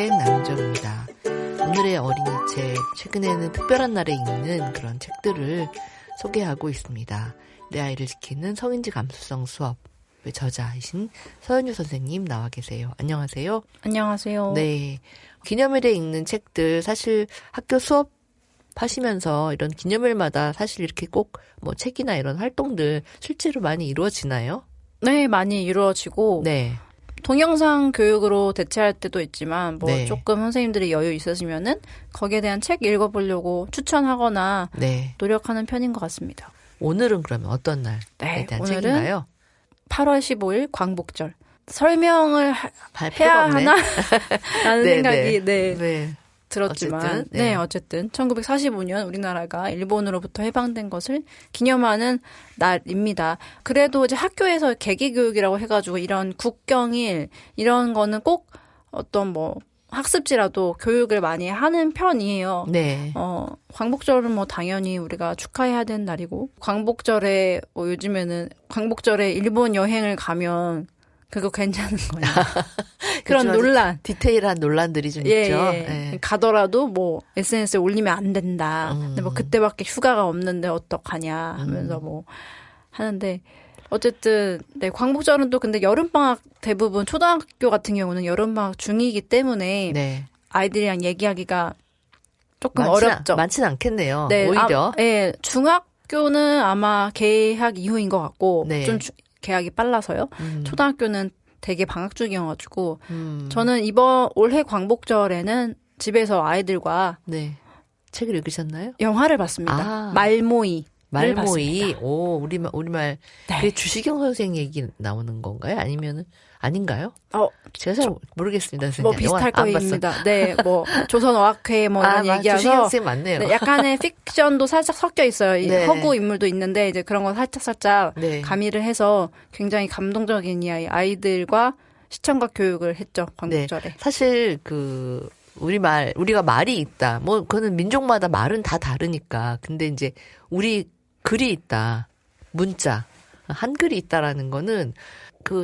책 남정입니다. 오늘의 어린이책, 최근에는 특별한 날에 읽는 그런 책들을 소개하고 있습니다. 내 아이를 지키는 성인지 감수성 수업의 저자이신 서연유 선생님 나와 계세요. 안녕하세요. 안녕하세요. 네, 기념일에 읽는 책들, 사실 학교 수업 하시면서 이런 기념일마다 사실 이렇게 꼭 뭐 책이나 이런 활동들 실제로 많이 이루어지나요? 네, 많이 이루어지고 네. 동영상 교육으로 대체할 때도 있지만 뭐 네. 조금 선생님들이 여유 있으시면은 거기에 대한 책 읽어보려고 추천하거나 네. 노력하는 편인 것 같습니다. 오늘은 그러면 어떤 날에 네, 대한 오늘은 책인가요? 8월 15일 광복절. 설명을 할 해야 필요가 없네. 하나? 라는 네, 생각이 네. 들었지만 어쨌든, 어쨌든 1945년 우리나라가 일본으로부터 해방된 것을 기념하는 날입니다. 그래도 이제 학교에서 계기교육이라고 해가지고 이런 국경일 이런 거는 꼭 어떤 뭐 학습지라도 교육을 많이 하는 편이에요. 네. 광복절은 뭐 당연히 우리가 축하해야 되는 날이고, 광복절에 뭐 요즘에는 광복절에 일본 여행을 가면 그거 괜찮은 거예요. 그런 논란. 디테일한 논란들이 좀 예, 있죠. 예. 가더라도 뭐 SNS에 올리면 안 된다. 근데 뭐 그때밖에 휴가가 없는데 어떡하냐 하면서 뭐 하는데 어쨌든 네, 광복절은 또 근데 여름방학 대부분 초등학교 같은 경우는 여름방학 중이기 때문에 네. 아이들이랑 얘기하기가 조금 어렵죠. 많지는 않겠네요. 네, 오히려. 예, 중학교는 아마 개학 이후인 것 같고 네. 좀 개학이 빨라서요. 초등학교는 되게 방학 중이어가지고 저는 올해 광복절에는 집에서 아이들과 네. 책을 읽으셨나요? 영화를 봤습니다. 말모이. 말모이. 오, 우리말. 네. 그게 주시경 선생 얘기 나오는 건가요? 아니면은 아닌가요? 제가 잘 모르겠습니다. 선생님. 뭐 비슷할 거입니다. 네, 뭐 조선어학회 뭐 이런 얘기하서 주시경 선생 맞네요. 네, 약간의 픽션도 살짝 섞여 있어요. 네. 허구 인물도 있는데 이제 그런 거 살짝 네. 가미를 해서 굉장히 감동적인 이야기, 아이들과 시청각 교육을 했죠. 광복절에. 네. 사실 우리가 말이 있다. 뭐 그거는 민족마다 말은 다 다르니까. 근데 이제 우리 글이 있다. 문자, 한글이 있다라는 거는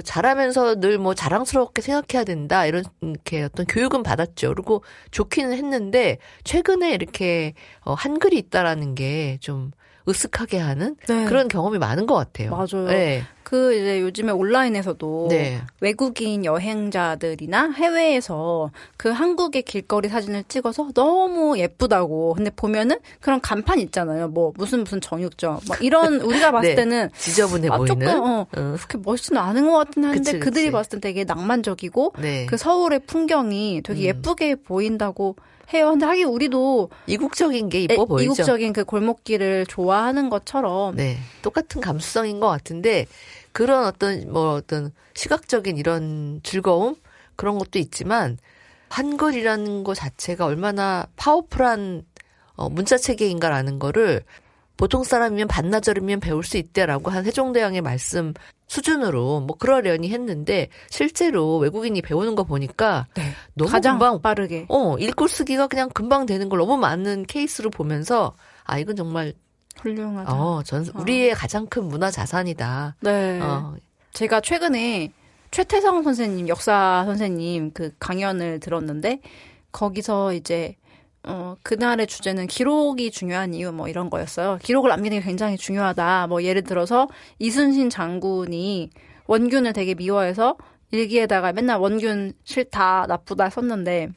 자라면서 늘 뭐 자랑스럽게 생각해야 된다. 이렇게 어떤 교육은 받았죠. 그리고 좋기는 했는데 최근에 이렇게 한글이 있다라는 게 좀 으쓱하게 하는 그런 경험이 많은 것 같아요. 맞아요. 네. 이제 요즘에 온라인에서도 외국인 여행자들이나 해외에서 한국의 길거리 사진을 찍어서 너무 예쁘다고. 근데 보면은 그런 간판 있잖아요. 뭐 무슨 정육점. 막 이런 우리가 봤을 때는 지저분해 보이는. 조금 그렇게 멋있지는 않은 것 같긴 한데 그치. 그들이 봤을 때 되게 낭만적이고 그 서울의 풍경이 되게 예쁘게 보인다고 해요. 근데 하긴 우리도 이국적인 게 이뻐 보이죠. 이국적인 그 골목길을 좋아하는 것처럼 똑같은 감수성인 것 같은데 그런 어떤 시각적인 이런 즐거움 그런 것도 있지만 한글이라는 것 자체가 얼마나 파워풀한 문자 체계인가라는 거를 보통 사람이면 반나절이면 배울 수 있대라고 한 세종대왕의 말씀 수준으로 뭐 그러려니 했는데 실제로 외국인이 배우는 거 보니까 너무 가장 금방 빠르게 읽고 쓰기가 그냥 금방 되는 걸 너무 많은 케이스로 보면서 이건 정말 훌륭하다. 우리의 가장 큰 문화 자산이다. 네. 제가 최근에 최태성 선생님, 역사 선생님 강연을 들었는데 거기서 이제 그날의 주제는 기록이 중요한 이유 뭐 이런 거였어요. 기록을 남기는 게 굉장히 중요하다. 뭐 예를 들어서 이순신 장군이 원균을 되게 미워해서 일기에다가 맨날 원균 싫다, 나쁘다 썼는데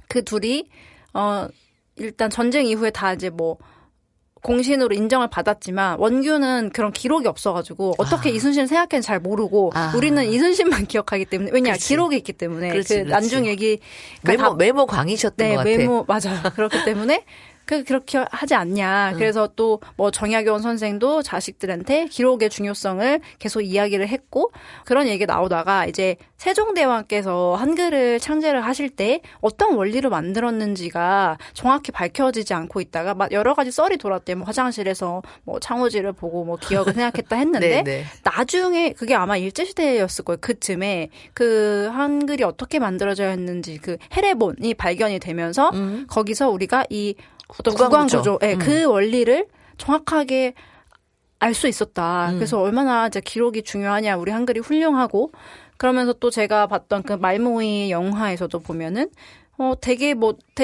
그 둘이 일단 전쟁 이후에 다 이제 뭐 공신으로 인정을 받았지만 원균은 그런 기록이 없어가지고 어떻게 이순신을 생각했는지 잘 모르고 우리는 이순신만 기억하기 때문에 왜냐 기록이 있기 때문에 그렇지. 난중 얘기 메모 광이셨던 것 같아. 메모 맞아요. 그렇기 때문에 그렇게 하지 않냐. 그래서 또 뭐 정약용 선생도 자식들한테 기록의 중요성을 계속 이야기를 했고 그런 얘기가 나오다가 이제 세종대왕께서 한글을 창제를 하실 때 어떤 원리로 만들었는지가 정확히 밝혀지지 않고 있다가 막 여러 가지 썰이 돌았대요. 뭐 화장실에서 뭐 창호지를 보고 뭐 기억을 생각했다 했는데 나중에 그게 아마 일제시대였을 거예요. 그쯤에 한글이 어떻게 만들어져야 했는지 해례본이 발견이 되면서 거기서 우리가 이 어떤 구강구조, 그 원리를 정확하게 알 수 있었다. 그래서 얼마나 이제 기록이 중요하냐, 우리 한글이 훌륭하고 그러면서 또 제가 봤던 그 말모이 영화에서도 보면은 되게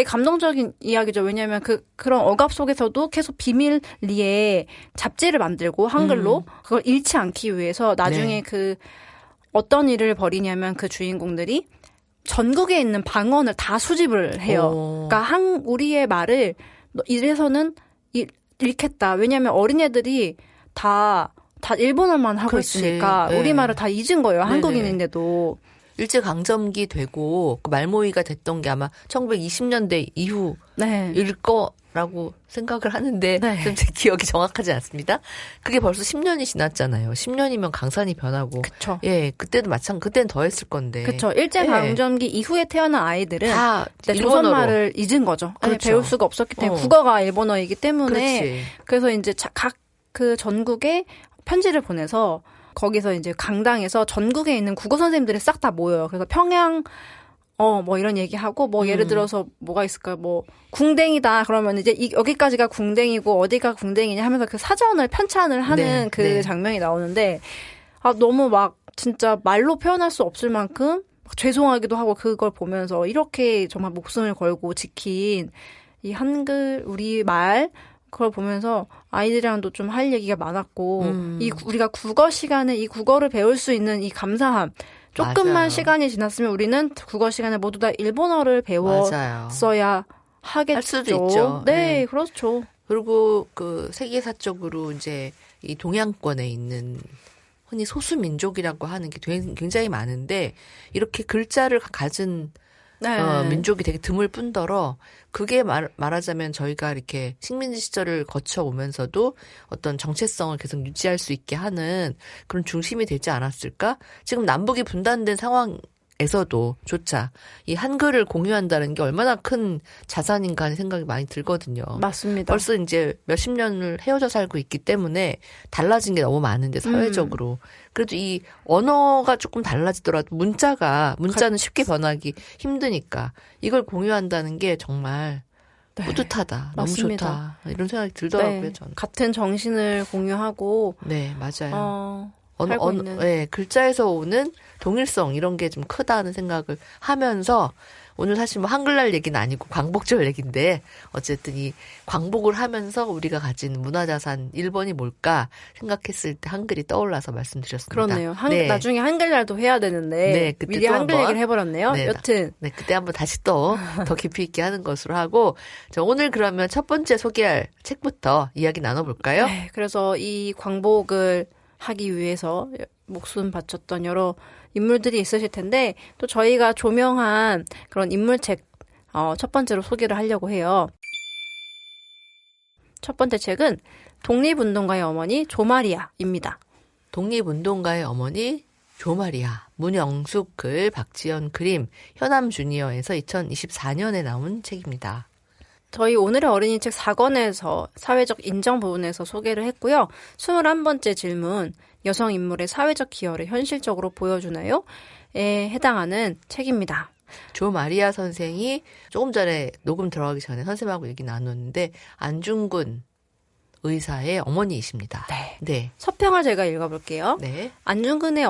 감동적인 이야기죠. 왜냐하면 그런 억압 속에서도 계속 비밀리에 잡지를 만들고 한글로 그걸 잃지 않기 위해서 나중에 그 어떤 일을 벌이냐면 그 주인공들이 전국에 있는 방언을 다 수집을 해요. 그러니까 우리의 말을 이래서는 잃겠다. 왜냐하면 어린애들이 다 일본어만 하고 그렇지. 있으니까 네. 우리말을 다 잊은 거예요. 네네. 한국인인데도. 일제강점기 되고 그 말모이가 됐던 게 아마 1920년대 이후일 네. 거라고 생각을 하는데 네. 좀 제 기억이 정확하지 않습니다. 그게 벌써 10년이 지났잖아요. 10년이면 강산이 변하고. 그쵸. 예, 그때도 그때는 더 했을 건데. 그쵸. 일제강점기 이후에 태어난 아이들은 다 조선말을 잊은 거죠. 그렇죠. 배울 수가 없었기 때문에 국어가 일본어이기 때문에 그렇지. 그래서 이제 각 그 전국에 편지를 보내서 거기서 이제 강당에서 전국에 있는 국어 선생님들이 싹 다 모여요. 그래서 평양 뭐 이런 얘기하고 뭐 예를 들어서 뭐가 있을까요? 뭐 궁뎅이다 그러면 이제 여기까지가 궁뎅이고 어디가 궁뎅이냐 하면서 그 사전을 편찬을 하는 그 장면이 나오는데 너무 막 진짜 말로 표현할 수 없을 만큼 막 죄송하기도 하고 그걸 보면서 이렇게 정말 목숨을 걸고 지킨 이 한글 우리 말 그걸 보면서 아이들이랑도 좀 할 얘기가 많았고 우리가 국어 시간에 이 국어를 배울 수 있는 이 감사함 조금만 맞아요. 시간이 지났으면 우리는 국어 시간에 모두 다 일본어를 배웠어야 하겠죠. 할 수도 있죠. 네, 그렇죠. 그리고 그 세계사적으로 이제 이 동양권에 있는 흔히 소수민족이라고 하는 게 굉장히 많은데 이렇게 글자를 가진 민족이 되게 드물 뿐더러 그게 말하자면 저희가 이렇게 식민지 시절을 거쳐오면서도 어떤 정체성을 계속 유지할 수 있게 하는 그런 중심이 되지 않았을까? 지금 남북이 분단된 상황에서도 조차 이 한글을 공유한다는 게 얼마나 큰 자산인가 하는 생각이 많이 들거든요. 맞습니다. 벌써 이제 몇십 년을 헤어져 살고 있기 때문에 달라진 게 너무 많은데 사회적으로. 그래도 이 언어가 조금 달라지더라도 문자는 쉽게 변하기 힘드니까 이걸 공유한다는 게 정말 뿌듯하다. 맞습니다. 너무 좋다. 이런 생각이 들더라고요. 저는. 같은 정신을 공유하고 네, 맞아요. 살고 있는. 네, 글자에서 오는 동일성 이런 게 좀 크다는 생각을 하면서 오늘 사실 뭐 한글날 얘기는 아니고 광복절 얘기인데 어쨌든 이 광복을 하면서 우리가 가진 문화자산 1번이 뭘까 생각했을 때 한글이 떠올라서 말씀드렸습니다. 그렇네요. 나중에 한글날도 해야 되는데 그때 미리 또 한글 얘기를 해버렸네요. 여튼. 그때 한번 다시 또 더 깊이 있게 하는 것으로 하고 오늘 그러면 첫 번째 소개할 책부터 이야기 나눠볼까요? 네, 그래서 이 광복을 하기 위해서 목숨 바쳤던 여러 인물들이 있으실 텐데 또 저희가 조명한 그런 인물책 첫 번째로 소개를 하려고 해요. 첫 번째 책은 독립운동가의 어머니 조마리아입니다. 독립운동가의 어머니 조마리아, 문영숙 글, 박지연 그림, 현암 주니어에서 2024년에 나온 책입니다. 저희 오늘의 어린이 책 4권에서 사회적 인정 부분에서 소개를 했고요. 21번째 질문, 여성 인물의 사회적 기여를 현실적으로 보여주나요? 에 해당하는 책입니다. 조마리아 선생이 조금 전에 녹음 들어가기 전에 선생님하고 얘기 나눴는데 안중근 의사의 어머니이십니다. 네. 서평을 제가 읽어볼게요. 네. 안중근의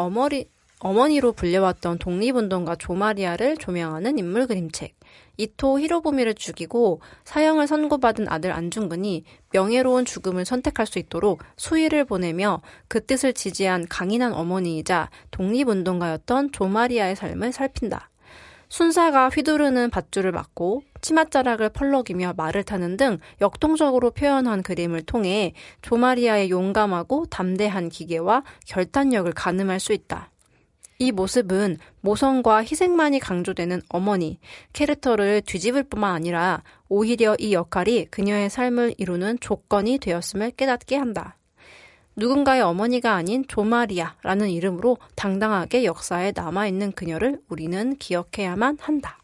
어머니로 불려왔던 독립운동가 조마리아를 조명하는 인물 그림책. 이토 히로부미를 죽이고 사형을 선고받은 아들 안중근이 명예로운 죽음을 선택할 수 있도록 수의를 보내며 그 뜻을 지지한 강인한 어머니이자 독립운동가였던 조마리아의 삶을 살핀다. 순사가 휘두르는 밧줄을 맞고 치맛자락을 펄럭이며 말을 타는 등 역동적으로 표현한 그림을 통해 조마리아의 용감하고 담대한 기계와 결단력을 가늠할 수 있다. 이 모습은 모성과 희생만이 강조되는 어머니, 캐릭터를 뒤집을 뿐만 아니라 오히려 이 역할이 그녀의 삶을 이루는 조건이 되었음을 깨닫게 한다. 누군가의 어머니가 아닌 조마리아라는 이름으로 당당하게 역사에 남아있는 그녀를 우리는 기억해야만 한다.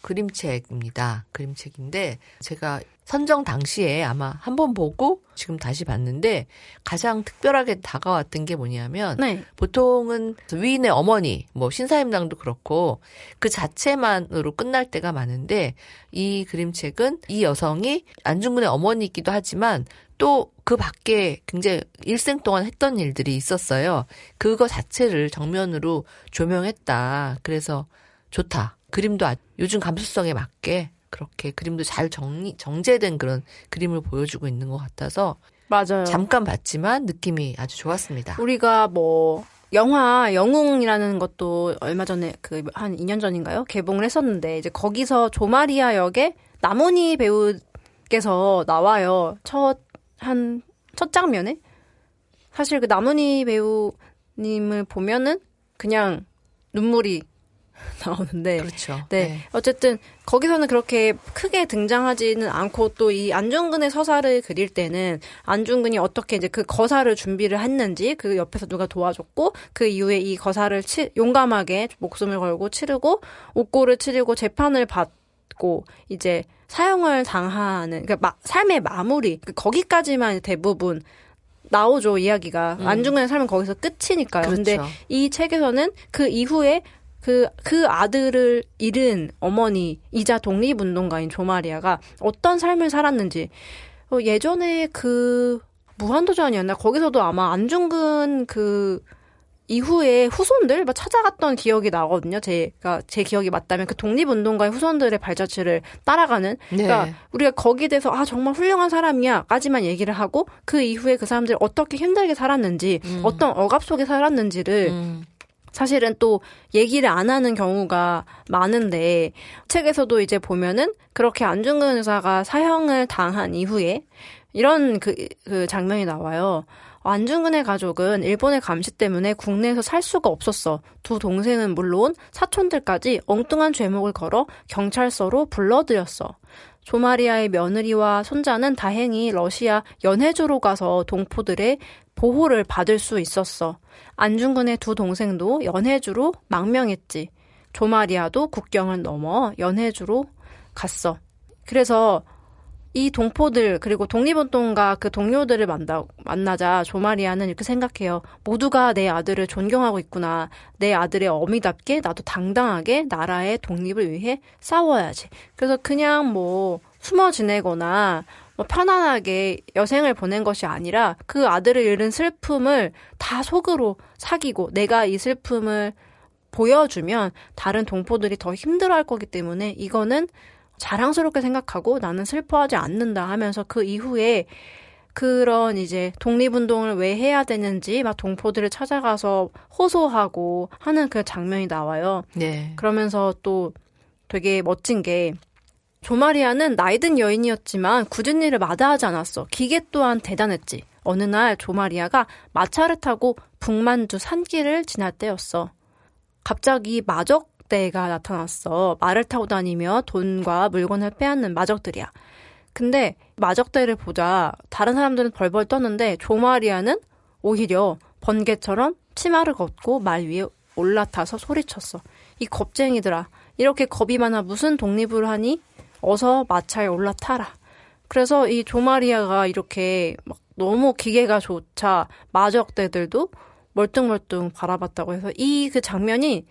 그림책입니다. 그림책인데 제가 선정 당시에 아마 한 번 보고 지금 다시 봤는데 가장 특별하게 다가왔던 게 뭐냐면 네. 보통은 위인의 어머니, 뭐 신사임당도 그렇고 그 자체만으로 끝날 때가 많은데 이 그림책은 이 여성이 안중근의 어머니이기도 하지만 또 그 밖에 굉장히 일생 동안 했던 일들이 있었어요. 그거 자체를 정면으로 조명했다. 그래서 좋다. 그림도 요즘 감수성에 맞게 그렇게 그림도 잘 정제된 그런 그림을 보여주고 있는 것 같아서 맞아요. 잠깐 봤지만 느낌이 아주 좋았습니다. 우리가 뭐 영화 영웅이라는 것도 얼마 전에 그 한 2년 전인가요? 개봉을 했었는데 이제 거기서 조마리아 역의 남은희 배우께서 나와요. 첫 장면에 사실 그 남은희 배우님을 보면은 그냥 눈물이 나오는데. 그렇죠. 네. 어쨌든 거기서는 그렇게 크게 등장하지는 않고 또 이 안중근의 서사를 그릴 때는 안중근이 어떻게 이제 그 거사를 준비를 했는지 그 옆에서 누가 도와줬고 그 이후에 이 거사를 용감하게 목숨을 걸고 치르고 옥고를 치르고 재판을 받고 이제 사형을 당하는 그러니까 삶의 마무리 거기까지만 대부분 나오죠 이야기가. 안중근의 삶은 거기서 끝이니까요. 그렇죠. 근데 이 책에서는 그 이후에 그 아들을 잃은 어머니이자 독립운동가인 조마리아가 어떤 삶을 살았는지, 예전에 그 무한도전이었나? 거기서도 아마 안중근 그 이후에 후손들 막 찾아갔던 기억이 나거든요. 제 기억이 맞다면 그 독립운동가의 후손들의 발자취를 따라가는. 그러니까 네. 우리가 거기에 대해서 정말 훌륭한 사람이야까지만 얘기를 하고 그 이후에 그 사람들이 어떻게 힘들게 살았는지, 어떤 억압 속에 살았는지를 사실은 또 얘기를 안 하는 경우가 많은데 책에서도 이제 보면은 그렇게 안중근 의사가 사형을 당한 이후에 이런 그 장면이 나와요. 안중근의 가족은 일본의 감시 때문에 국내에서 살 수가 없었어. 두 동생은 물론 사촌들까지 엉뚱한 죄목을 걸어 경찰서로 불러들였어. 조마리아의 며느리와 손자는 다행히 러시아 연해주로 가서 동포들의 보호를 받을 수 있었어. 안중근의 두 동생도 연해주로 망명했지. 조마리아도 국경을 넘어 연해주로 갔어. 그래서 이 동포들 그리고 독립운동가 그 동료들을 만나자 조마리아는 이렇게 생각해요. 모두가 내 아들을 존경하고 있구나. 내 아들의 어미답게 나도 당당하게 나라의 독립을 위해 싸워야지. 그래서 그냥 뭐 숨어 지내거나 뭐 편안하게 여생을 보낸 것이 아니라 그 아들을 잃은 슬픔을 다 속으로 사귀고 내가 이 슬픔을 보여주면 다른 동포들이 더 힘들어할 거기 때문에 이거는 자랑스럽게 생각하고 나는 슬퍼하지 않는다 하면서 그 이후에 그런 이제 독립운동을 왜 해야 되는지 막 동포들을 찾아가서 호소하고 하는 그 장면이 나와요. 네. 그러면서 또 되게 멋진 게 조마리아는 나이든 여인이었지만 굳은 일을 마다하지 않았어. 기계 또한 대단했지. 어느 날 조마리아가 마차를 타고 북만주 산길을 지날 때였어. 갑자기 마적대가 나타났어. 말을 타고 다니며 돈과 물건을 빼앗는 마적들이야. 근데 마적대를 보자 다른 사람들은 벌벌 떠는데 조마리아는 오히려 번개처럼 치마를 걷고 말 위에 올라타서 소리쳤어. 이 겁쟁이들아. 이렇게 겁이 많아 무슨 독립을 하니? 어서 마차에 올라타라. 그래서 이 조마리아가 이렇게 막 너무 기계가 좋자 마적대들도 멀뚱멀뚱 바라봤다고 해서 이 그 장면이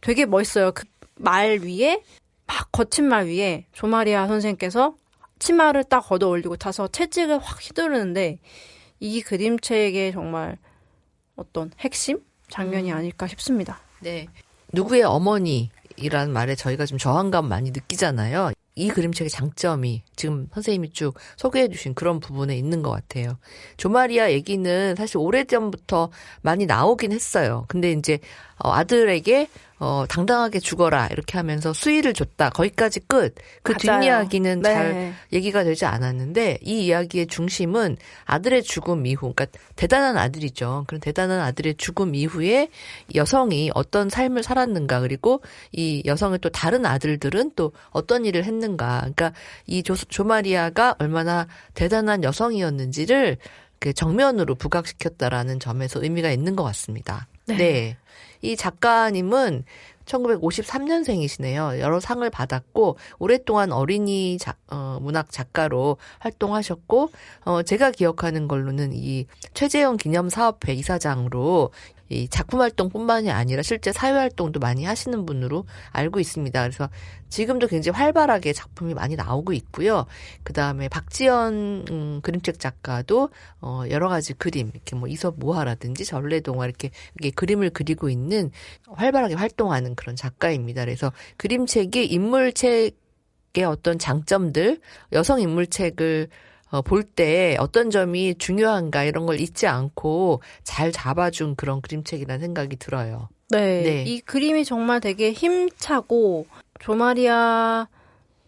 되게 멋있어요. 그 말 위에 막 거친 말 위에 조마리아 선생님께서 치마를 딱 걷어 올리고 타서 채찍을 확 휘두르는데 이 그림책의 정말 어떤 핵심 장면이 아닐까 싶습니다. 네. 누구의 어머니이라는 말에 저희가 좀 저항감 많이 느끼잖아요. 이 그림책의 장점이 지금 선생님이 쭉 소개해 주신 그런 부분에 있는 것 같아요. 조마리아 얘기는 사실 오래전부터 많이 나오긴 했어요. 근데 이제 아들에게 당당하게 죽어라 이렇게 하면서 수의를 줬다. 거기까지 끝. 그 맞아요. 뒷이야기는 네. 잘 얘기가 되지 않았는데 이 이야기의 중심은 아들의 죽음 이후, 그러니까 대단한 아들이죠. 그런 대단한 아들의 죽음 이후에 여성이 어떤 삶을 살았는가, 그리고 이 여성의 또 다른 아들들은 또 어떤 일을 했는가. 그러니까 이 조마리아가 얼마나 대단한 여성이었는지를 정면으로 부각시켰다라는 점에서 의미가 있는 것 같습니다. 네. 네. 이 작가님은 1953년생이시네요. 여러 상을 받았고 오랫동안 어린이 문학 작가로 활동하셨고 제가 기억하는 걸로는 이 최재형 기념사업회 이사장으로 이 작품 활동뿐만이 아니라 실제 사회 활동도 많이 하시는 분으로 알고 있습니다. 그래서 지금도 굉장히 활발하게 작품이 많이 나오고 있고요. 그다음에 박지연 그림책 작가도 여러 가지 그림, 이렇게 뭐 이솝 모화라든지 전래동화 이렇게 그림을 그리고 있는 활발하게 활동하는 그런 작가입니다. 그래서 그림책이 인물책의 어떤 장점들, 여성 인물책을 볼 때 어떤 점이 중요한가 이런 걸 잊지 않고 잘 잡아준 그런 그림책이라는 생각이 들어요. 네. 네. 이 그림이 정말 되게 힘차고 조마리아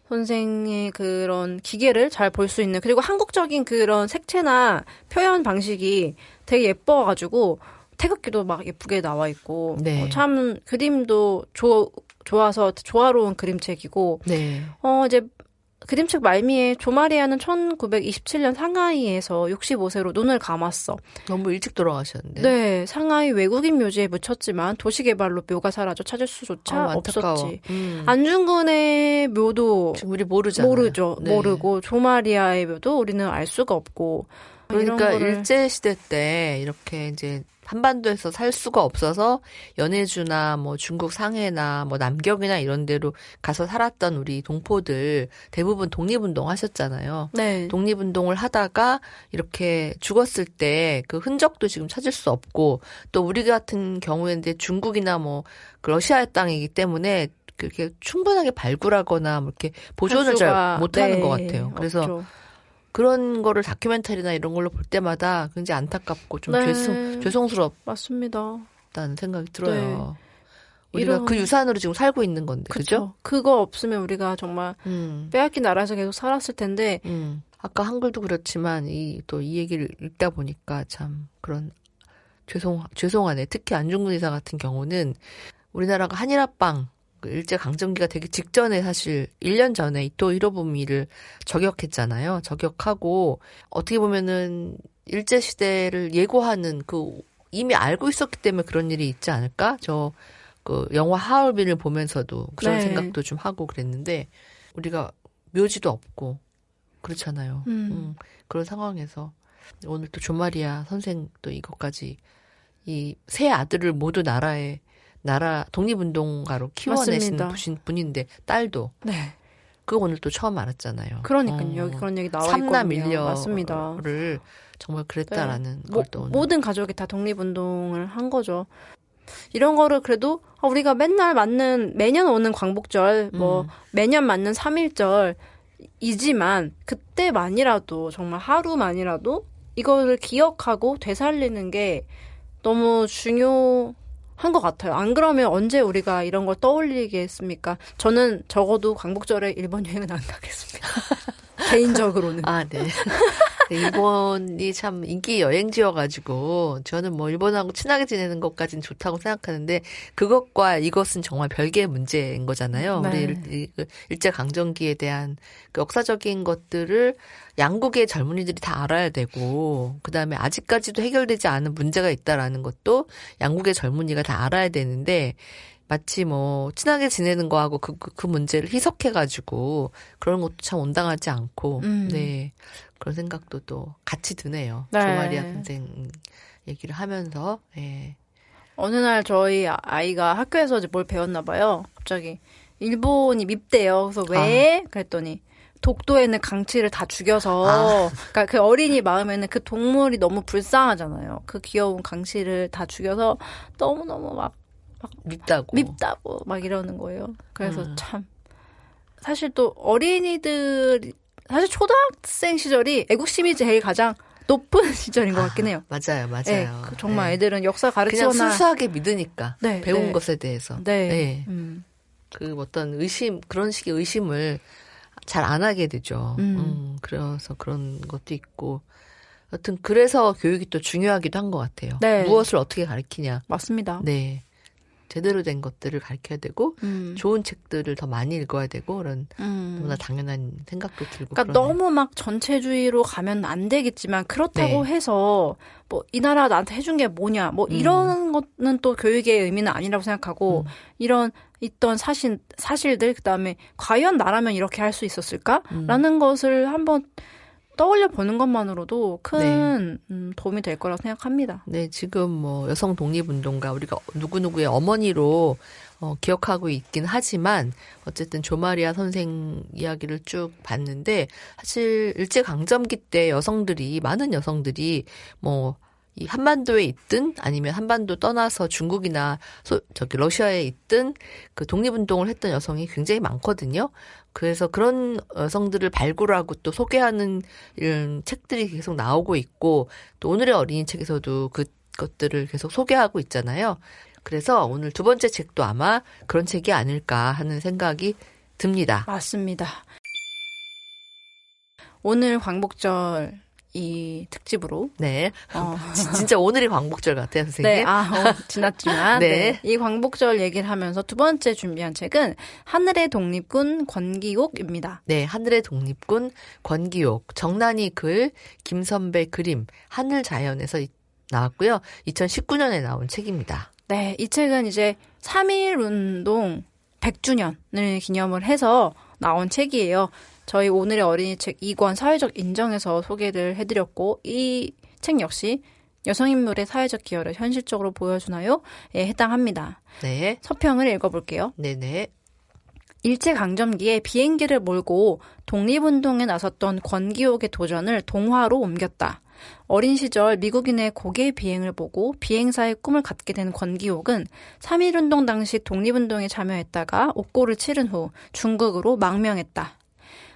선생의 그런 기계를 잘 볼 수 있는, 그리고 한국적인 그런 색채나 표현 방식이 되게 예뻐가지고 태극기도 막 예쁘게 나와 있고 네. 참 그림도 좋아서 조화로운 그림책이고 네. 이제 그림책 말미에 조마리아는 1927년 상하이에서 65세로 눈을 감았어. 너무 일찍 돌아가셨는데. 네, 상하이 외국인 묘지에 묻혔지만 도시개발로 묘가 사라져 찾을 수조차 없었지. 안중근의 묘도 지금 우리 모르잖아요. 모르죠. 네. 모르고 조마리아의 묘도 우리는 알 수가 없고. 그러니까 일제시대 때 이렇게 이제 한반도에서 살 수가 없어서 연해주나 뭐 중국 상해나 뭐 남경이나 이런 데로 가서 살았던 우리 동포들 대부분 독립운동 하셨잖아요. 네. 독립운동을 하다가 이렇게 죽었을 때 그 흔적도 지금 찾을 수 없고 또 우리 같은 경우에는 이제 중국이나 뭐 러시아의 땅이기 때문에 그렇게 충분하게 발굴하거나 뭐 이렇게 보존을 잘 못하는 것 같아요. 그래서 없죠. 그런 거를 다큐멘터리나 이런 걸로 볼 때마다 굉장히 안타깝고 좀 죄송스럽다는 맞습니다. 생각이 들어요. 네. 우리가 그 유산으로 지금 살고 있는 건데, 그죠? 그거 없으면 우리가 정말 빼앗긴 나라에서 계속 살았을 텐데. 아까 한글도 그렇지만 또 이 얘기를 읽다 보니까 참 그런 죄송하네. 특히 안중근 의사 같은 경우는 우리나라가 한일합방 일제강점기가 되기 직전에 사실 1년 전에 이토 히로부미를 저격했잖아요. 저격하고 어떻게 보면은 일제시대를 예고하는 이미 알고 있었기 때문에 그런 일이 있지 않을까? 영화 하얼빈을 보면서도 그런 생각도 좀 하고 그랬는데 우리가 묘지도 없고 그렇잖아요. 그런 상황에서 오늘 또 조마리아 선생 또 이것까지 이 세 아들을 모두 나라 독립운동가로 키워내신 분인데 딸도 그거 오늘 또 처음 알았잖아요. 그러니까요. 여기 그런 얘기 나와 있거든요. 삼남 일녀를 맞습니다. 정말 그랬다라는 걸 또 오늘. 모든 가족이 다 독립운동을 한 거죠. 이런 거를 그래도 우리가 맨날 매년 오는 광복절, 매년 맞는 3.1절이지만 그때만이라도 정말 하루만이라도 이거를 기억하고 되살리는 게 너무 중요한 것 같아요. 안 그러면 언제 우리가 이런 걸 떠올리겠습니까? 저는 적어도 광복절에 일본 여행은 안 가겠습니다. 개인적으로는. 네. 일본이 참 인기 여행지여가지고 저는 뭐 일본하고 친하게 지내는 것까지는 좋다고 생각하는데 그것과 이것은 정말 별개의 문제인 거잖아요. 네. 우리 일제강점기에 대한 그 역사적인 것들을 양국의 젊은이들이 다 알아야 되고 그다음에 아직까지도 해결되지 않은 문제가 있다라는 것도 양국의 젊은이가 다 알아야 되는데 마치 뭐 친하게 지내는 거하고 그 문제를 희석해가지고 그런 것도 참 온당하지 않고 네 그런 생각도 또 같이 드네요. 네. 조마리아 선생 얘기를 하면서 어느 날 저희 아이가 학교에서 이제 뭘 배웠나 봐요. 갑자기 일본이 밉대요. 그래서 왜? 그랬더니 독도에는 강치를 다 죽여서 그러니까 그 어린이 마음에는 그 동물이 너무 불쌍하잖아요. 그 귀여운 강치를 다 죽여서 너무너무 막 밉다고 막 이러는 거예요. 그래서 참 사실 또 어린이들 사실 초등학생 시절이 애국심이 제일 가장 높은 시절인 것 같긴 해요. 맞아요. 네, 정말 애들은 역사 가르치거나 그냥 순수하게 믿으니까 배운 것에 대해서 그 어떤 의심 그런 식의 의심을 잘 안 하게 되죠. 그래서 그런 것도 있고 여튼 그래서 교육이 또 중요하기도 한 것 같아요. 무엇을 어떻게 가르치냐. 맞습니다. 네. 제대로 된 것들을 가르쳐야 되고 좋은 책들을 더 많이 읽어야 되고 그런 너무나 당연한 생각도 들고 그러니까 그러네요. 너무 막 전체주의로 가면 안 되겠지만 그렇다고 네. 해서 뭐 이 나라 나한테 해준 게 뭐냐 뭐 이런 거는 또 교육의 의미는 아니라고 생각하고 이런 있던 사실들 그다음에 과연 나라면 이렇게 할 수 있었을까라는 것을 한번 떠올려 보는 것만으로도 큰 도움이 될 거라고 생각합니다. 네, 지금 뭐 여성 독립운동가 우리가 누구누구의 어머니로 기억하고 있긴 하지만 어쨌든 조마리아 선생 이야기를 쭉 봤는데 사실 일제강점기 때 많은 여성들이 뭐 이 한반도에 있든 아니면 한반도 떠나서 중국이나 러시아에 있든 그 독립운동을 했던 여성이 굉장히 많거든요. 그래서 그런 여성들을 발굴하고 또 소개하는 이런 책들이 계속 나오고 있고 또 오늘의 어린이 책에서도 그것들을 계속 소개하고 있잖아요. 그래서 오늘 두 번째 책도 아마 그런 책이 아닐까 하는 생각이 듭니다. 맞습니다. 오늘 광복절 이 특집으로 네. 진짜 오늘이 광복절 같아요, 선생님. 네, 지났지만 네. 네. 이 광복절 얘기를 하면서 두 번째 준비한 책은 하늘의 독립군 권기옥입니다. 네, 하늘의 독립군 권기옥, 정난이 글, 김선배 그림, 하늘자연에서 나왔고요. 2019년에 나온 책입니다. 네, 이 책은 이제 3.1 운동 100주년을 기념을 해서 나온 책이에요. 저희 오늘의 어린이 책 2권 사회적 인정에서 소개를 해드렸고 이 책 역시 여성인물의 사회적 기여를 현실적으로 보여주나요? 에 해당합니다. 네. 서평을 읽어볼게요. 네네. 일제강점기에 비행기를 몰고 독립운동에 나섰던 권기옥의 도전을 동화로 옮겼다. 어린 시절 미국인의 고개 비행을 보고 비행사의 꿈을 갖게 된 권기옥은 3.1운동 당시 독립운동에 참여했다가 옥고를 치른 후 중국으로 망명했다.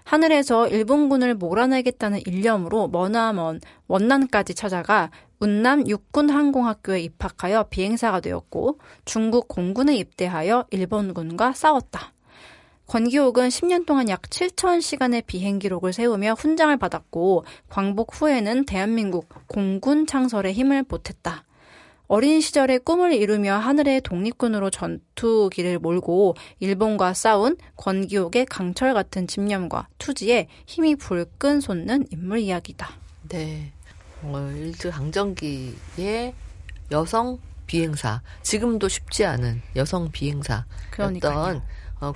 하늘에서 일본군을 몰아내겠다는 일념으로 머나먼 원난까지 찾아가 운남 육군항공학교에 입학하여 비행사가 되었고 중국 공군에 입대하여 일본군과 싸웠다. 권기옥은 10년 동안 약 7,000시간의 비행 기록을 세우며 훈장을 받았고 광복 후에는 대한민국 공군 창설에 힘을 보탰다. 어린 시절의 꿈을 이루며 하늘의 독립군으로 전투기를 몰고 일본과 싸운 권기옥의 강철 같은 집념과 투지에 힘이 불끈 솟는 인물 이야기다. 네. 일제강점기의 여성 비행사, 지금도 쉽지 않은 여성 비행사였던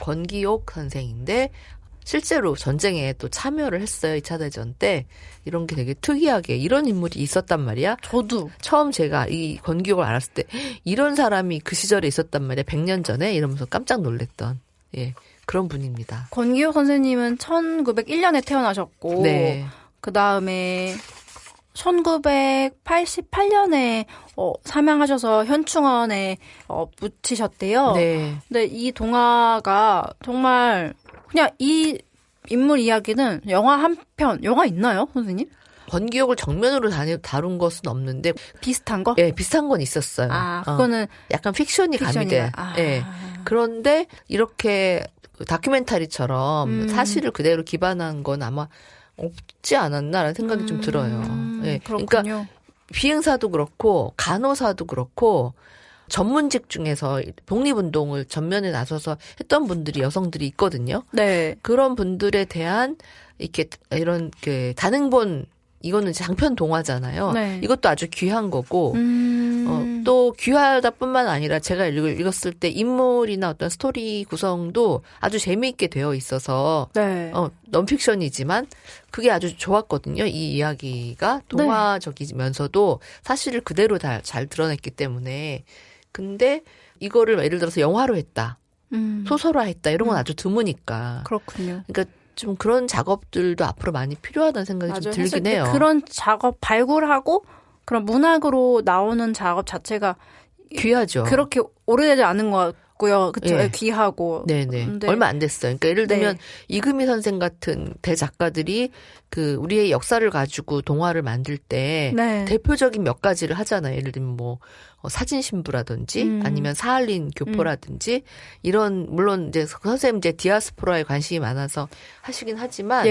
권기옥 선생인데 실제로 전쟁에 또 참여를 했어요. 2차 대전 때. 이런 게 되게 특이하게 이런 인물이 있었단 말이야. 저도. 처음 제가 이 권기옥을 알았을 때 이런 사람이 그 시절에 있었단 말이야. 100년 전에 이러면서 깜짝 놀랐던 그런 분입니다. 권기옥 선생님은 1901년에 태어나셨고 네. 그다음에 1988년에 사망하셔서 현충원에 묻히셨대요. 네. 근데 이 동화가 정말 그냥 이 인물 이야기는 영화 한 편, 영화 있나요, 선생님? 권기옥을 정면으로 다룬 것은 없는데 비슷한 거? 예, 비슷한 건 있었어요. 그거는 약간 픽션이 가미돼. 예. 그런데 이렇게 다큐멘터리처럼 사실을 그대로 기반한 건 아마 없지 않았나라는 생각이 좀 들어요. 예. 그러니까 비행사도 그렇고 간호사도 그렇고 전문직 중에서 독립운동을 전면에 나서서 했던 분들이 여성들이 있거든요. 네. 그런 분들에 대한 이런 단행본 이거는 장편 동화잖아요. 네. 이것도 아주 귀한 거고 또 귀하다뿐만 아니라 제가 읽었을 때 인물이나 어떤 스토리 구성도 아주 재미있게 되어 있어서 네. 넌픽션이지만 그게 아주 좋았거든요. 이 이야기가 동화적이면서도 사실을 그대로 다 잘 드러냈기 때문에 근데 이거를 예를 들어서 영화로 했다. 소설화했다. 이런 건 아주 드무니까. 그렇군요. 그러니까 좀 그런 작업들도 앞으로 많이 필요하다는 생각이 맞아요. 좀 들긴 해요. 그런 작업 발굴하고 그런 문학으로 나오는 작업 자체가 귀하죠. 그렇게 오래되지 않은 것 같고요. 그쵸? 예. 귀하고. 네네. 근데 얼마 안 됐어요. 그러니까 예를 들면 이금희 선생 같은 대작가들이 우리의 역사를 가지고 동화를 만들 때 대표적인 몇 가지를 하잖아요. 예를 들면 뭐 사진 신부라든지 아니면 사할린 교포라든지 이런 물론 이제 선생님 이제 디아스포라에 관심이 많아서 하시긴 하지만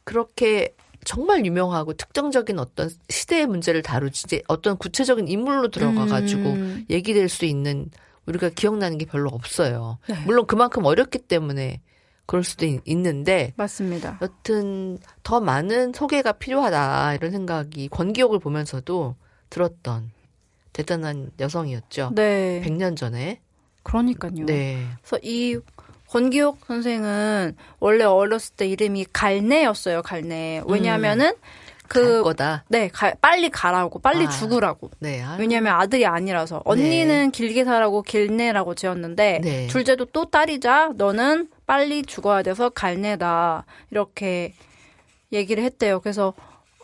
그렇게 정말 유명하고 특정적인 어떤 시대의 문제를 다루지 이제 어떤 구체적인 인물로 들어가 가지고 얘기될 수 있는 우리가 기억나는 게 별로 없어요. 네. 물론 그만큼 어렵기 때문에 그럴 수도 있는데 맞습니다. 여튼 더 많은 소개가 필요하다 이런 생각이 권기옥을 보면서도 들었던 대단한 여성이었죠. 네. 100년 전에. 그러니까요. 네. 그래서 이 권기옥 선생은 원래 어렸을 때 이름이 갈내였어요. 갈내. 왜냐하면은 갈 거다. 네, 빨리 가라고, 빨리 아, 죽으라고. 네. 왜냐하면 아들이 아니라서. 언니는 길게 살라고 길내라고 지었는데 네. 둘째도 또 딸이자 너는 빨리 죽어야 돼서 갈내다. 이렇게 얘기를 했대요. 그래서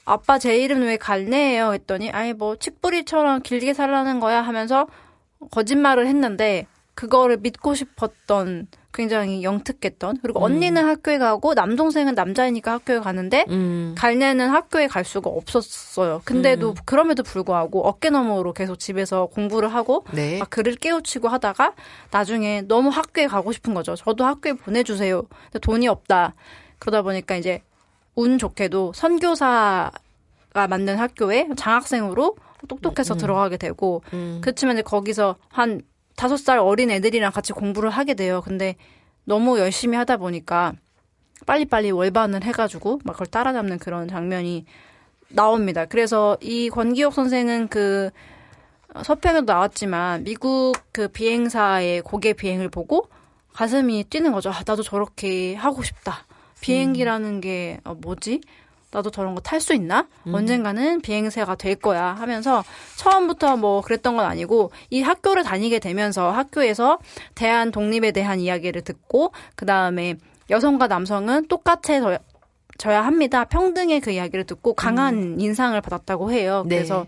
아빠 제 이름은 왜 갈내예요? 했더니 아니 뭐 칡뿌리처럼 길게 살라는 거야 하면서 거짓말을 했는데 그거를 믿고 싶었던 굉장히 영특했던 그리고 언니는 학교에 가고 남동생은 남자이니까 학교에 가는데 갈내는 학교에 갈 수가 없었어요. 근데도 그럼에도 불구하고 어깨너머로 계속 집에서 공부를 하고 네. 막 글을 깨우치고 하다가 나중에 너무 학교에 가고 싶은 거죠. 저도 학교에 보내주세요. 근데 돈이 없다. 그러다 보니까 이제 운 좋게도 선교사가 만든 학교에 장학생으로 똑똑해서 들어가게 되고 그렇지만 이제 거기서 한 5살 어린 애들이랑 같이 공부를 하게 돼요. 근데 너무 열심히 하다 보니까 빨리빨리 월반을 해가지고 막 그걸 따라잡는 그런 장면이 나옵니다. 그래서 이 권기옥 선생은 그 서평에도 나왔지만 미국 그 비행사의 고개 비행을 보고 가슴이 뛰는 거죠. 아, 나도 저렇게 하고 싶다. 비행기라는 게 뭐지? 나도 저런 거 탈 수 있나? 언젠가는 비행사가 될 거야 하면서 처음부터 뭐 그랬던 건 아니고 이 학교를 다니게 되면서 학교에서 대한 독립에 대한 이야기를 듣고 그다음에 여성과 남성은 똑같아져야 합니다. 평등의 그 이야기를 듣고 강한 인상을 받았다고 해요. 네. 그래서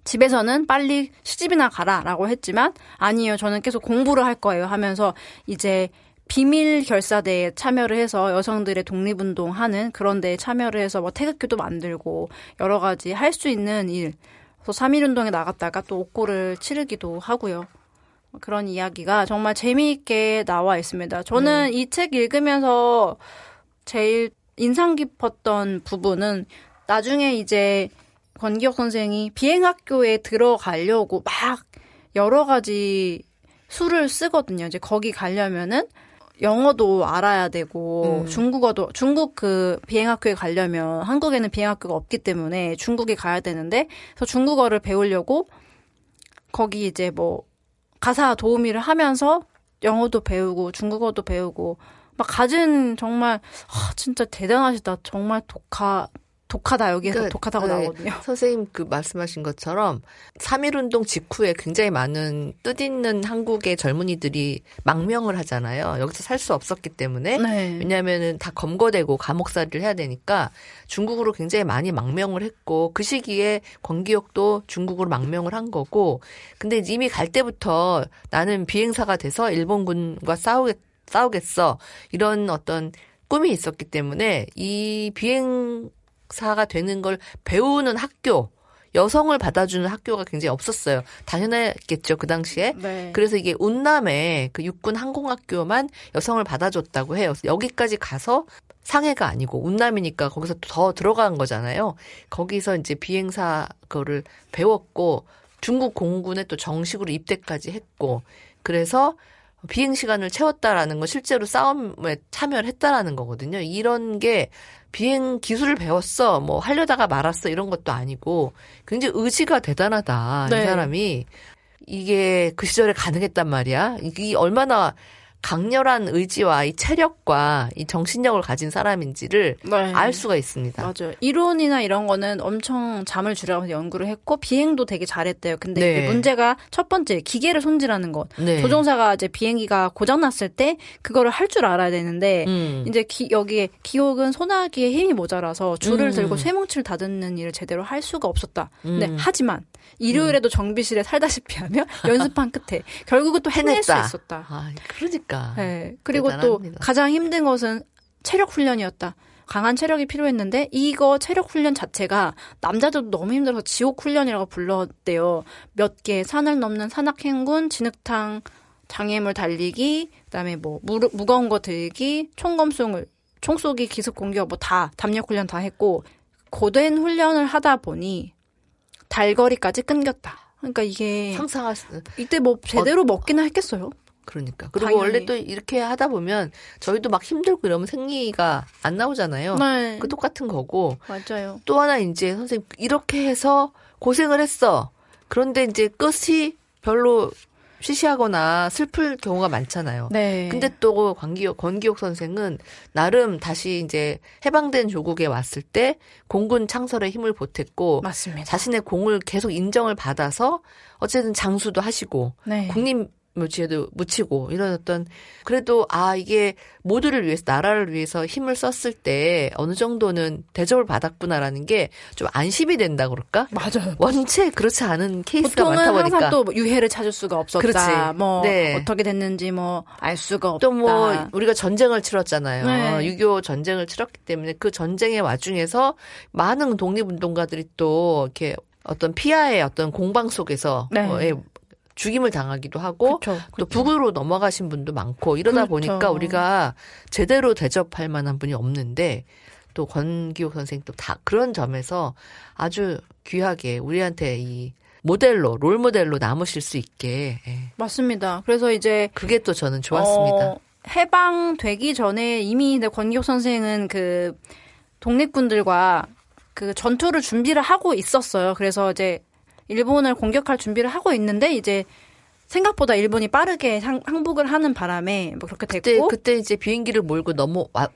집에서는 빨리 시집이나 가라라고 했지만 아니요. 저는 계속 공부를 할 거예요 하면서 이제 비밀 결사대에 참여를 해서 여성들의 독립운동하는 그런 데에 참여를 해서 뭐 태극기도 만들고 여러 가지 할 수 있는 일. 그래서 3.1운동에 나갔다가 또 옥고를 치르기도 하고요. 그런 이야기가 정말 재미있게 나와 있습니다. 저는 이 책 읽으면서 제일 인상 깊었던 부분은 나중에 이제 권기옥 선생이 비행학교에 들어가려고 막 여러 가지 수를 쓰거든요. 이제 거기 가려면은 영어도 알아야 되고 중국 그 비행학교에 가려면 한국에는 비행학교가 없기 때문에 중국에 가야 되는데 그래서 중국어를 배우려고 거기 이제 뭐 가사 도우미를 하면서 영어도 배우고 중국어도 배우고 막 가진 정말 진짜 대단하시다. 정말 독하다. 여기에서 그러니까, 독하다고 나오거든요. 선생님 그 말씀하신 것처럼 3.1운동 직후에 굉장히 많은 뜻있는 한국의 젊은이들이 망명을 하잖아요. 여기서 살 수 없었기 때문에. 네. 왜냐하면은 다 검거되고 감옥살이를 해야 되니까 중국으로 굉장히 많이 망명을 했고 그 시기에 권기옥도 중국으로 망명을 한 거고 근데 이미 갈 때부터 나는 비행사가 돼서 일본군과 싸우겠어. 이런 어떤 꿈이 있었기 때문에 이 비행사가 되는 걸 배우는 학교, 여성을 받아주는 학교가 굉장히 없었어요. 당연했겠죠, 그 당시에. 네. 그래서 이게 운남에 그 육군 항공학교만 여성을 받아줬다고 해요. 여기까지 가서 상해가 아니고 운남이니까 거기서 더 들어간 거잖아요. 거기서 이제 비행사 그거를 배웠고 중국 공군에 또 정식으로 입대까지 했고 그래서 비행 시간을 채웠다라는 건 실제로 싸움에 참여를 했다라는 거거든요. 이런 게 비행 기술을 배웠어, 뭐 하려다가 말았어 이런 것도 아니고 굉장히 의지가 대단하다. 네. 이 사람이 이게 그 시절에 가능했단 말이야. 이게 얼마나 강렬한 의지와 이 체력과 이 정신력을 가진 사람인지를 네. 알 수가 있습니다. 맞아요. 이론이나 이런 거는 엄청 잠을 줄여서 연구를 했고 비행도 되게 잘했대요. 근데 네. 이제 문제가 첫 번째 기계를 손질하는 것. 네. 조종사가 이제 비행기가 고장 났을 때 그거를 할 줄 알아야 되는데 이제 여기에 기옥은 소나기에 힘이 모자라서 줄을 들고 쇠뭉치를 다듬는 일을 제대로 할 수가 없었다. 근데 하지만 일요일에도 정비실에 살다시피 하며 연습한 끝에 결국은 또 해낼 수 해냈다. 있었다. 아, 그러니까. 네. 그리고 대단합니다. 또 가장 힘든 것은 체력 훈련이었다. 강한 체력이 필요했는데 이거 체력 훈련 자체가 남자들도 너무 힘들어서 지옥 훈련이라고 불렀대요. 몇 개 산을 넘는 산악행군, 진흙탕, 장애물 달리기, 그다음에 뭐 무거운 거 들기, 총 쏘기, 기습 공격 뭐 다 담력 훈련 다 했고 고된 훈련을 하다 보니 달거리까지 끊겼다. 그러니까 이게 상상할 수 이때 뭐 제대로 먹기는 했겠어요. 그러니까. 그리고 당연히. 원래 또 이렇게 하다 보면 저희도 막 힘들고 이러면 생리가 안 나오잖아요. 네. 그 똑같은 거고. 맞아요. 또 하나 이제 선생님 이렇게 해서 고생을 했어. 그런데 이제 끝이 별로 시시하거나 슬플 경우가 많잖아요. 네. 근데 또 권기옥 선생은 나름 다시 이제 해방된 조국에 왔을 때 공군 창설에 힘을 보탰고 맞습니다. 자신의 공을 계속 인정을 받아서 어쨌든 장수도 하시고 네. 국립묘지에도 묻히고 이런 어떤 그래도 이게 모두를 위해서 나라를 위해서 힘을 썼을 때 어느 정도는 대접을 받았구나라는 게 좀 안심이 된다 그럴까? 맞아요. 원체 그렇지 않은 케이스가 보통은 많다 보니까 항상 또 유해를 찾을 수가 없었다. 그렇지. 뭐 네. 어떻게 됐는지 뭐 알 수가 없다. 또 뭐 우리가 전쟁을 치렀잖아요. 네. 6.25 전쟁을 치렀기 때문에 그 전쟁의 와중에서 많은 독립운동가들이 또 이렇게 어떤 피하의 어떤 공방 속에서 네. 죽임을 당하기도 하고 그쵸, 또 그쵸. 북으로 넘어가신 분도 많고 이러다 그렇죠. 보니까 우리가 제대로 대접할 만한 분이 없는데 또 권기옥 선생도 다 그런 점에서 아주 귀하게 우리한테 이 모델로 롤 모델로 남으실 수 있게 맞습니다. 그래서 이제 그게 또 저는 좋았습니다. 해방되기 전에 이미 권기옥 선생은 그 독립군들과 그 전투를 준비를 하고 있었어요. 그래서 이제 일본을 공격할 준비를 하고 있는데 이제 생각보다 일본이 빠르게 항복을 하는 바람에 뭐 그렇게 됐고 그때 이제 비행기를 몰고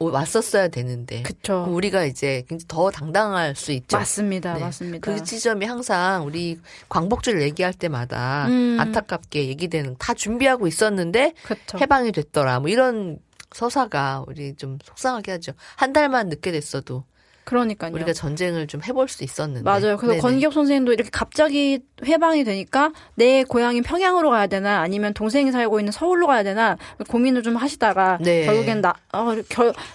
왔었어야 되는데 그쵸. 우리가 이제 굉장히 더 당당할 수 있죠. 맞습니다. 네. 맞습니다. 그 지점이 항상 우리 광복절 얘기할 때마다 안타깝게 얘기되는 다 준비하고 있었는데 그쵸. 해방이 됐더라. 뭐 이런 서사가 우리 좀 속상하게 하죠. 한 달만 늦게 됐어도 그러니까요. 우리가 전쟁을 좀 해볼 수 있었는데. 맞아요. 그래서 네네. 권기옥 선생님도 이렇게 갑자기 해방이 되니까 내 고향인 평양으로 가야 되나 아니면 동생이 살고 있는 서울로 가야 되나 고민을 좀 하시다가 네. 결국엔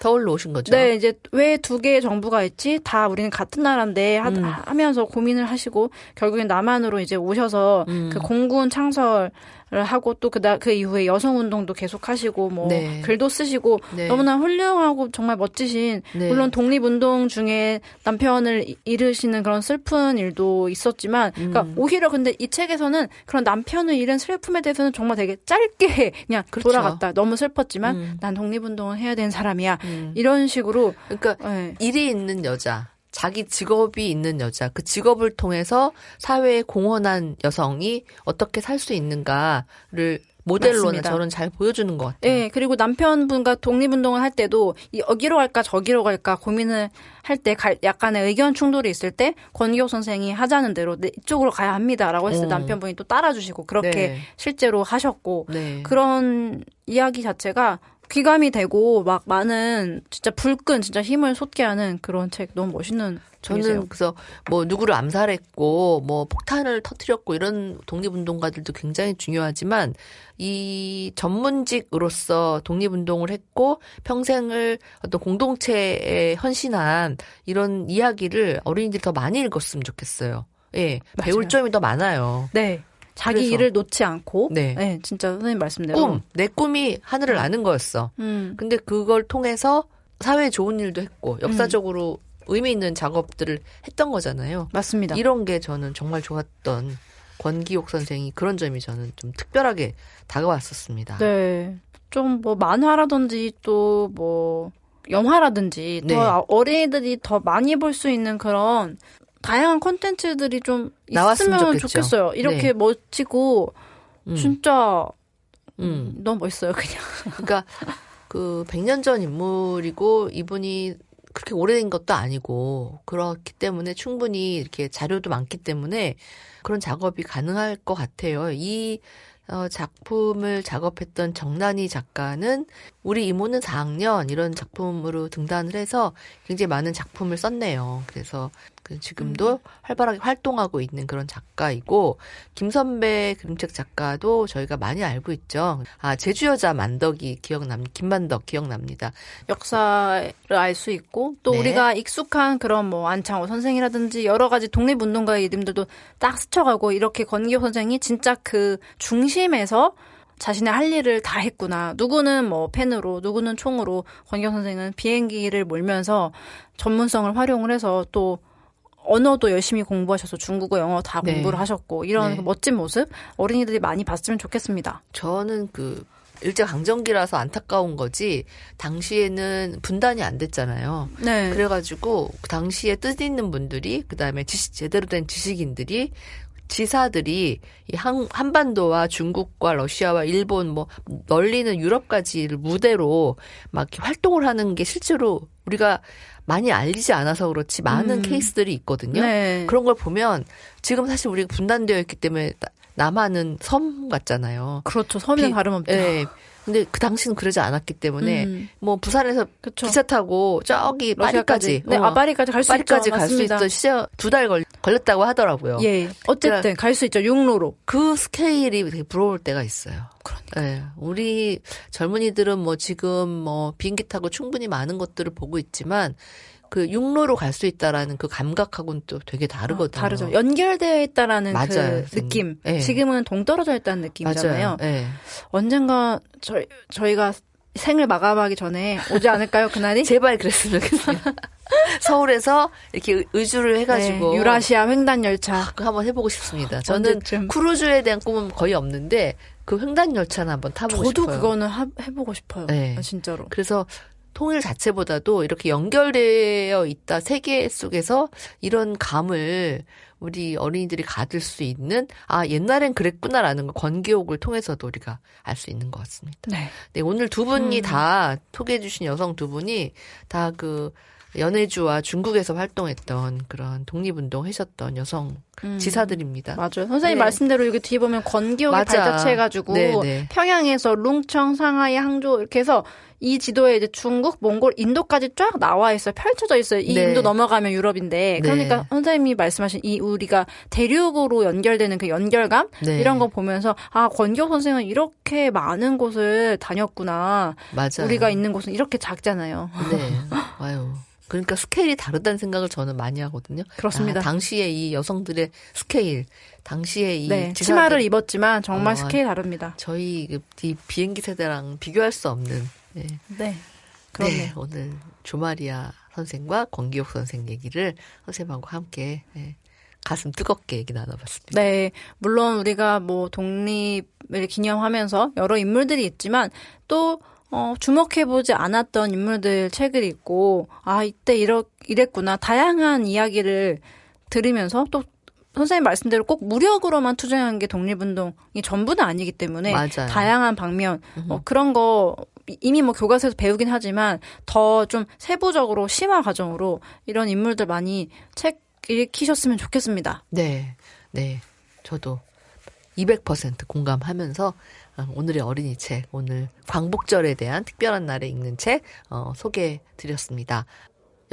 서울로 오신 거죠. 네, 이제 왜 두 개의 정부가 있지? 다 우리는 같은 나라인데 하면서 고민을 하시고 결국엔 남한으로 이제 오셔서 그 공군 창설을 하고 또 그 이후에 여성 운동도 계속 하시고 뭐 네. 글도 쓰시고 네. 너무나 훌륭하고 정말 멋지신 네. 물론 독립 운동 중에 남편을 잃으시는 그런 슬픈 일도 있었지만 그러니까 오히려 근데 이 책에서는 그런 남편을 잃은 슬픔에 대해서는 정말 되게 짧게 그냥 그렇죠. 돌아갔다. 너무 슬펐지만 난 독립운동을 해야 되는 사람이야. 이런 식으로 그러니까 네. 일이 있는 여자, 자기 직업이 있는 여자, 그 직업을 통해서 사회에 공헌한 여성이 어떻게 살 수 있는가를 모델로는 맞습니다. 저는 잘 보여주는 것 같아요. 네, 그리고 남편분과 독립운동을 할 때도 여기로 갈까 저기로 갈까 고민을 할 때 약간의 의견 충돌이 있을 때 권기옥 선생이 하자는 대로 이쪽으로 가야 합니다라고 했을 때 남편분이 또 따라주시고 그렇게 네. 실제로 하셨고 네. 그런 이야기 자체가 귀감이 되고 막 많은 진짜 불끈 진짜 힘을 솟게 하는 그런 책 너무 멋있는 책이세요. 저는 그래서 뭐 누구를 암살했고 뭐 폭탄을 터뜨렸고 이런 독립운동가들도 굉장히 중요하지만 이 전문직으로서 독립운동을 했고 평생을 어떤 공동체에 헌신한 이런 이야기를 어린이들이 더 많이 읽었으면 좋겠어요. 예, 맞아요. 배울 점이 더 많아요. 네. 자기 그래서. 일을 놓지 않고 네. 진짜 선생님 말씀대로 내 꿈이 하늘을 나는 거였어. 근데 그걸 통해서 사회에 좋은 일도 했고 역사적으로 의미 있는 작업들을 했던 거잖아요. 맞습니다. 이런 게 저는 정말 좋았던 권기옥 선생이 그런 점이 저는 좀 특별하게 다가왔었습니다. 네. 좀 뭐 만화라든지 또 뭐 영화라든지 네. 더 어린이들이 더 많이 볼 수 있는 그런 다양한 콘텐츠들이 좀 나왔으면 있으면 좋겠죠. 좋겠어요. 이렇게 네. 멋지고 진짜 음. 너무 멋있어요, 그냥. 그러니까 그 100년 전 인물이고 이분이 그렇게 오래된 것도 아니고 그렇기 때문에 충분히 이렇게 자료도 많기 때문에 그런 작업이 가능할 것 같아요. 이 작품을 작업했던 정난희 작가는 우리 이모는 4학년 이런 작품으로 등단을 해서 굉장히 많은 작품을 썼네요. 그래서 지금도 활발하게 활동하고 있는 그런 작가이고 김선배 그림책 작가도 저희가 많이 알고 있죠. 제주여자 만덕이 김만덕 기억납니다. 역사를 알 수 있고 또 네. 우리가 익숙한 그런 뭐 안창호 선생이라든지 여러 가지 독립운동가의 이름들도 딱 스쳐가고 이렇게 권기옥 선생이 진짜 그 중심에서 자신의 할 일을 다 했구나. 누구는 뭐 펜으로, 누구는 총으로, 권기옥 선생은 비행기를 몰면서 전문성을 활용을 해서 또 언어도 열심히 공부하셔서 중국어, 영어 다 네. 공부를 하셨고 이런 네. 그 멋진 모습 어린이들이 많이 봤으면 좋겠습니다. 저는 일제강점기라서 안타까운 거지, 당시에는 분단이 안 됐잖아요. 네. 그래가지고, 그 당시에 뜻있는 분들이, 그 다음에 제대로 된 지식인들이, 지사들이 이 한반도와 중국과 러시아와 일본 뭐 널리는 유럽까지를 무대로 막 이렇게 활동을 하는 게 실제로 우리가 많이 알리지 않아서 그렇지 많은 케이스들이 있거든요. 네. 그런 걸 보면 지금 사실 우리가 분단되어 있기 때문에 남한은 섬 같잖아요. 그렇죠. 섬이랑 다름없죠. 네. 근데 그 당시는 그러지 않았기 때문에 뭐 부산에서 그쵸. 기차 타고 저기 파리까지, 네, 파리까지 갈 수 있죠. 파리까지 갈 수 맞습니다. 있던 시절 2달 걸렸다고 하더라고요. 예, 어쨌든 갈 수 있죠. 육로로. 그 스케일이 되게 부러울 때가 있어요. 그러니까. 네, 우리 젊은이들은 뭐 지금 뭐 비행기 타고 충분히 많은 것들을 보고 있지만 그 육로로 갈 수 있다라는 그 감각하고는 또 되게 다르거든요. 다르죠. 연결되어 있다라는 맞아요, 그 선생님. 느낌. 네. 지금은 동떨어져 있다는 느낌이잖아요. 맞아요. 네. 언젠가 저희가 생을 마감하기 전에 오지 않을까요? 그날이? 제발 그랬으면 좋겠습니다. 서울에서 이렇게 의주를 해가지고 네, 유라시아 횡단 열차. 그거 한번 해보고 싶습니다. 저는 언제쯤. 크루즈에 대한 꿈은 거의 없는데 그 횡단 열차는 한번 타보고 저도 싶어요. 그거는 해보고 싶어요. 네. 진짜로. 그래서 통일 자체보다도 이렇게 연결되어 있다 세계 속에서 이런 감을 우리 어린이들이 가질 수 있는, 옛날엔 그랬구나라는 걸 권기옥을 통해서도 우리가 알 수 있는 것 같습니다. 네. 네, 오늘 두 분이 다 소개해 주신 여성 두 분이 다 그 연해주와 중국에서 활동했던 그런 독립운동 하셨던 여성 지사들입니다. 맞아요. 선생님 네. 말씀대로 여기 뒤에 보면 권기옥이 맞아. 발자취해가지고 네네. 평양에서 룽청, 상하이, 항저우 이렇게 해서 이 지도에 이제 중국, 몽골, 인도까지 쫙 나와 있어요. 펼쳐져 있어요. 이 네. 인도 넘어가면 유럽인데. 그러니까 네. 선생님이 말씀하신 이 우리가 대륙으로 연결되는 그 연결감 네. 이런 거 보면서 권기옥 선생은 이렇게 많은 곳을 다녔구나. 맞아요. 우리가 있는 곳은 이렇게 작잖아요. 네. 아유. 그러니까 스케일이 다르다는 생각을 저는 많이 하거든요. 그렇습니다. 당시에 이 여성들의 스케일, 당시에 이 네, 지사들, 치마를 입었지만 정말 스케일 다릅니다. 저희 이 비행기 세대랑 비교할 수 없는. 네. 네. 그렇네요. 네, 오늘 조마리아 선생과 권기옥 선생 얘기를 선생님하고 함께 가슴 뜨겁게 얘기 나눠봤습니다. 네. 물론 우리가 뭐 독립을 기념하면서 여러 인물들이 있지만 또 주목해보지 않았던 인물들 책을 읽고 이때 이랬구나. 다양한 이야기를 들으면서 또 선생님 말씀대로 꼭 무력으로만 투쟁한 게 독립운동이 전부는 아니기 때문에 맞아요. 다양한 방면 그런 거 이미 뭐 교과서에서 배우긴 하지만 더 좀 세부적으로 심화 과정으로 이런 인물들 많이 책 읽히셨으면 좋겠습니다. 네, 네, 저도 200% 공감하면서 오늘의 어린이 책, 오늘 광복절에 대한 특별한 날에 읽는 책 소개해드렸습니다.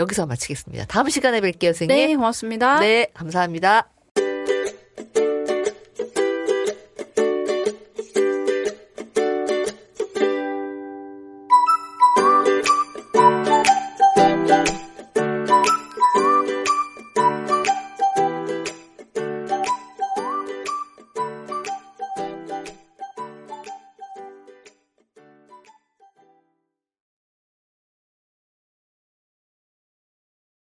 여기서 마치겠습니다. 다음 시간에 뵐게요, 선생님. 네, 고맙습니다. 네, 감사합니다.